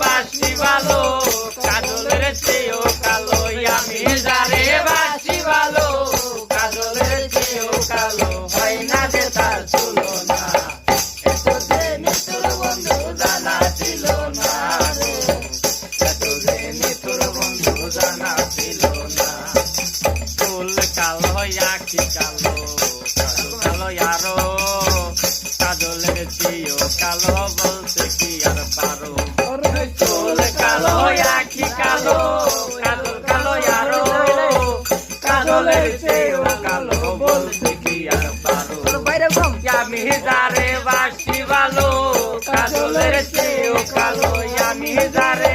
বাসি ভালো কাজলের চেয়েও কালো আমি যারে বাসি ভালো কাজলের চেয়েও কালো হয় না যে তার তুলনা এতদিন তোর বন্ধু জানা ছিল না এতদিন তোর বন্ধু জানা ছিল না ফুল কালো আখি কালো কালো আরো কাজলের চেয়েও কালো বলতে কি আর পারো ফুল কালো আখি কালো কাজল কালো আরো কাজলের চেয়েও কালো বলতে কি আর পারো আমি যারে বাসি ভালো কাজলের চেয়েও কালো আমি যারে